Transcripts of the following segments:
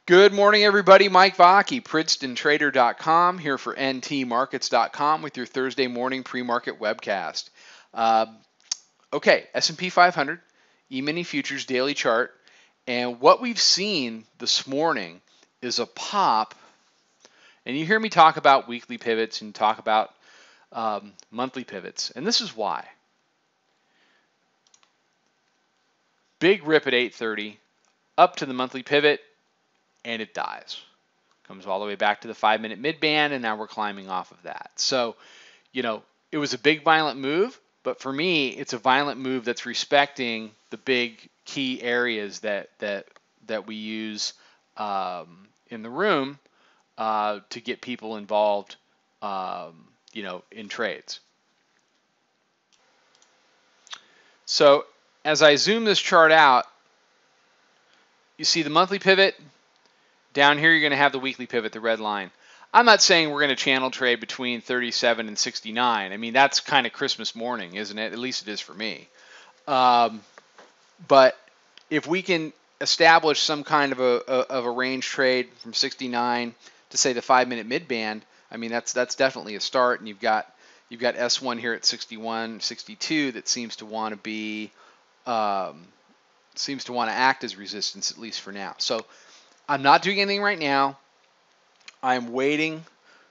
Good morning, everybody. Mike Vacchi, PrincetonTrader.com, here for NTMarkets.com with your Thursday morning pre-market webcast. Okay, S&P 500, E-mini futures daily chart, and what we've seen this morning is a pop. And you hear me talk about weekly pivots and talk about monthly pivots, and this is why. Big rip at 8:30, up to the monthly pivot, and it dies. Comes all the way back to the 5-minute mid-band, and now we're climbing off of that. So, it was a big violent move, but for me, it's a violent move that's respecting the big key areas that we use in the room to get people involved, in trades. So as I zoom this chart out, you see the monthly pivot. Down here, you're going to have the weekly pivot, the red line. I'm not saying we're going to channel trade between 37 and 69. I mean, that's kind of Christmas morning, isn't it? At least it is for me. But if we can establish some kind of a range trade from 69 to say the 5-minute mid-band, I mean, that's definitely a start. And you've got S1 here at 61, 62 that seems to want to be act as resistance, at least for now. So I'm not doing anything right now. I'm waiting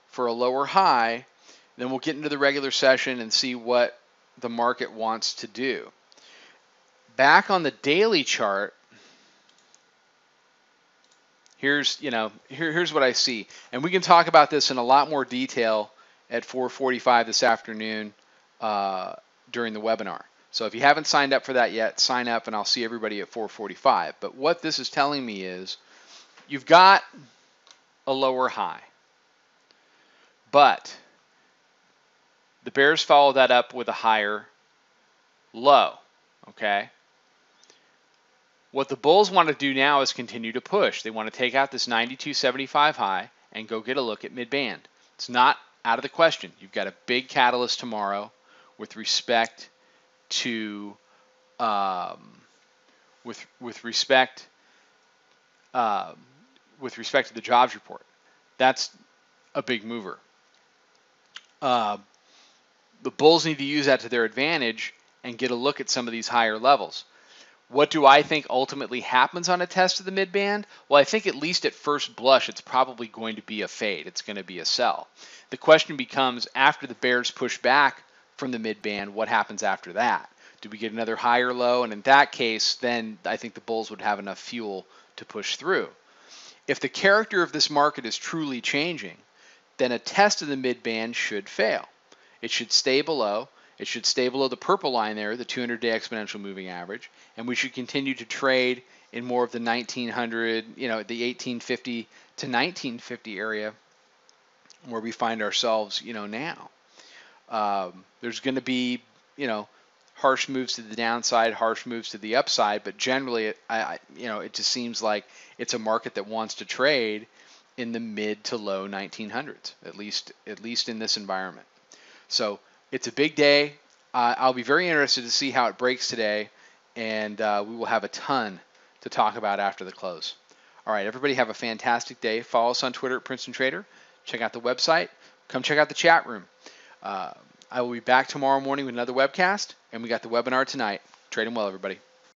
for a lower high. Then we'll get into the regular session and see what the market wants to do. Back on the daily chart, here's what I see. And we can talk about this in a lot more detail at 4:45 this afternoon during the webinar. So if you haven't signed up for that yet, sign up and I'll see everybody at 4:45. But what this is telling me is you've got a lower high, but the bears follow that up with a higher low, okay? What the bulls want to do now is continue to push. They want to take out this 92.75 high and go get a look at mid-band. It's not out of the question. You've got a big catalyst tomorrow with respect to the jobs report. That's a big mover. The bulls need to use that to their advantage and get a look at some of these higher levels. What do I think ultimately happens on a test of the mid-band? Well, I think at least at first blush, it's probably going to be a fade. It's going to be a sell. The question becomes, after the bears push back from the mid-band, what happens after that? Do we get another higher low? And in that case, then I think the bulls would have enough fuel to push through. If the character of this market is truly changing, then a test of the mid-band should fail. It should stay below. It should stay below the purple line there, the 200-day exponential moving average, and we should continue to trade in more of the 1900, the 1850 to 1950 area where we find ourselves, now. There's going to be, harsh moves to the downside, harsh moves to the upside, but generally, it just seems like it's a market that wants to trade in the mid to low 1900s, at least in this environment. So it's a big day. I'll be very interested to see how it breaks today, and we will have a ton to talk about after the close. All right, everybody have a fantastic day. Follow us on Twitter at Princeton Trader. Check out the website. Come check out the chat room. I will be back tomorrow morning with another webcast, and we got the webinar tonight. Trade 'em well, everybody.